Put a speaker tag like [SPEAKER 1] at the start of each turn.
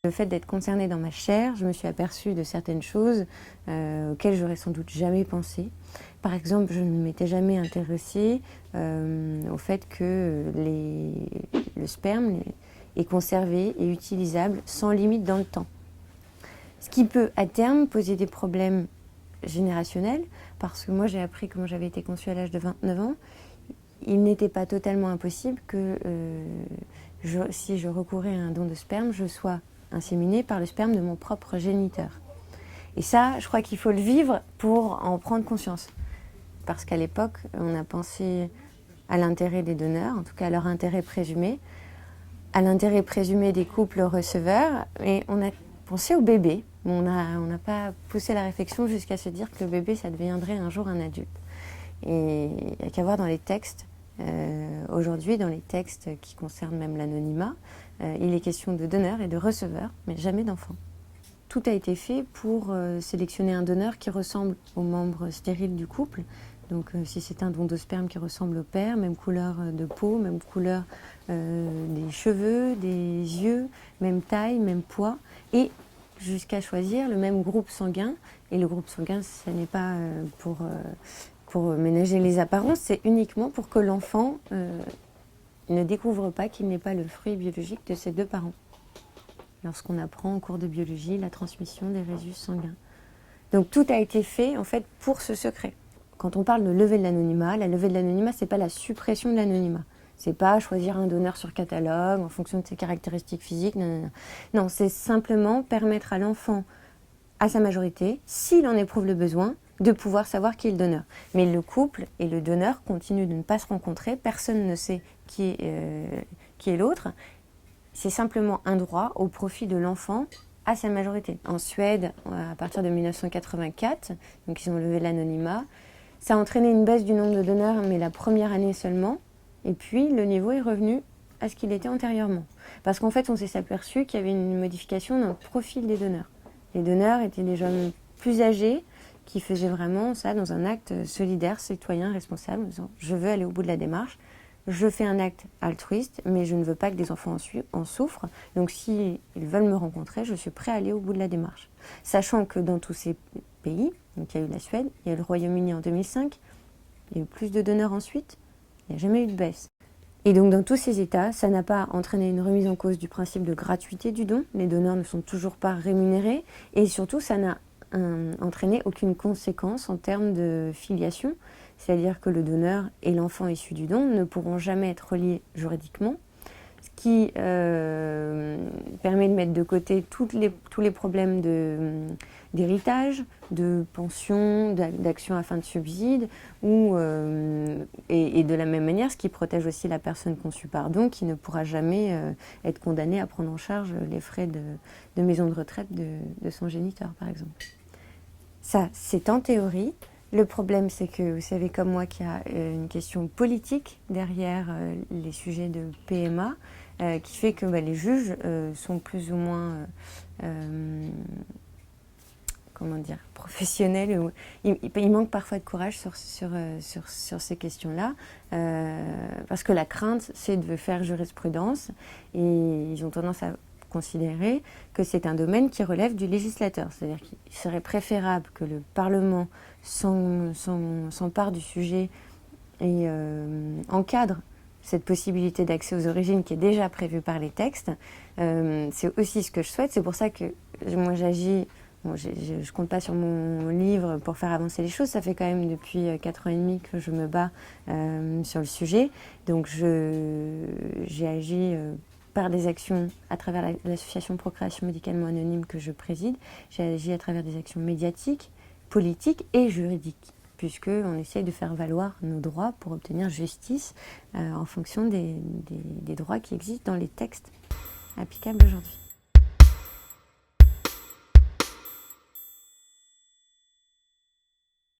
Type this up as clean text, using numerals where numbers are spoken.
[SPEAKER 1] Le fait d'être concernée dans ma chair, je me suis aperçue de certaines choses auxquelles j'aurais sans doute jamais pensé. Par exemple, je ne m'étais jamais intéressée au fait que le sperme est conservé et utilisable sans limite dans le temps. Ce qui peut à terme poser des problèmes générationnels, parce que moi j'ai appris comment j'avais été conçue à l'âge de 29 ans. Il n'était pas totalement impossible que si je recourais à un don de sperme, je sois inséminée par le sperme de mon propre géniteur. Et ça, je crois qu'il faut le vivre pour en prendre conscience. Parce qu'à l'époque, on a pensé à l'intérêt des donneurs, en tout cas à leur intérêt présumé, à l'intérêt présumé des couples receveurs, et on a pensé au bébé. On n'a pas poussé la réflexion jusqu'à se dire que le bébé, ça deviendrait un jour un adulte. Et il n'y a qu'à voir dans les textes, aujourd'hui, dans les textes qui concernent même l'anonymat, il est question de donneurs et de receveurs, mais jamais d'enfants. Tout a été fait pour sélectionner un donneur qui ressemble aux membres stériles du couple. Donc si c'est un don de sperme qui ressemble au père, même couleur de peau, même couleur des cheveux, des yeux, même taille, même poids, et jusqu'à choisir le même groupe sanguin. Et le groupe sanguin, ce n'est pas pour ménager les apparences, c'est uniquement pour que l'enfant ne découvre pas qu'il n'est pas le fruit biologique de ses deux parents. Lorsqu'on apprend en cours de biologie la transmission des résus sanguins. Donc tout a été fait en fait pour ce secret. Quand on parle de lever de l'anonymat, la levée de l'anonymat, c'est pas la suppression de l'anonymat. C'est pas choisir un donneur sur catalogue en fonction de ses caractéristiques physiques. Non. Non, c'est simplement permettre à l'enfant, à sa majorité, s'il en éprouve le besoin, de pouvoir savoir qui est le donneur. Mais le couple et le donneur continuent de ne pas se rencontrer. Personne ne sait qui est l'autre. C'est simplement un droit au profit de l'enfant à sa majorité. En Suède, à partir de 1984, donc ils ont levé l'anonymat, ça a entraîné une baisse du nombre de donneurs, mais la première année seulement, et puis le niveau est revenu à ce qu'il était antérieurement. Parce qu'en fait, on s'est aperçu qu'il y avait une modification dans le profil des donneurs. Les donneurs étaient des jeunes plus âgés, qui faisaient vraiment ça dans un acte solidaire, citoyen, responsable, en disant « je veux aller au bout de la démarche ». Je fais un acte altruiste, mais je ne veux pas que des enfants en souffrent. Donc s'ils veulent me rencontrer, je suis prêt à aller au bout de la démarche. Sachant que dans tous ces pays, donc il y a eu la Suède, il y a eu le Royaume-Uni en 2005, il y a eu plus de donneurs ensuite, il n'y a jamais eu de baisse. Et donc dans tous ces États, ça n'a pas entraîné une remise en cause du principe de gratuité du don. Les donneurs ne sont toujours pas rémunérés. Et surtout, ça n'a entraîné aucune conséquence en termes de filiation. C'est-à-dire que le donneur et l'enfant issu du don ne pourront jamais être reliés juridiquement, ce qui permet de mettre de côté tous les problèmes d'héritage, de pension, d'action à fin de subside, et de la même manière, ce qui protège aussi la personne conçue par don, qui ne pourra jamais être condamnée à prendre en charge les frais de maison de retraite de son géniteur, par exemple. Ça, c'est en théorie. Le problème, c'est que vous savez comme moi qu'il y a une question politique derrière les sujets de PMA qui fait que les juges sont plus ou moins professionnels. Il manque parfois de courage sur ces questions-là parce que la crainte, c'est de faire jurisprudence et ils ont tendance à considérer que c'est un domaine qui relève du législateur. C'est-à-dire qu'il serait préférable que le Parlement s'empare du sujet et encadre cette possibilité d'accès aux origines qui est déjà prévue par les textes. C'est aussi ce que je souhaite. C'est pour ça que moi j'agis. Je compte pas sur mon livre pour faire avancer les choses. Ça fait quand même depuis 4 ans et demi que je me bats sur le sujet. Donc j'ai agi par des actions à travers l'association Procréation médicalement anonyme que je préside. J'ai agi à travers des actions médiatiques, politiques et juridiques, puisqu'on essaye de faire valoir nos droits pour obtenir justice en fonction des droits qui existent dans les textes applicables aujourd'hui.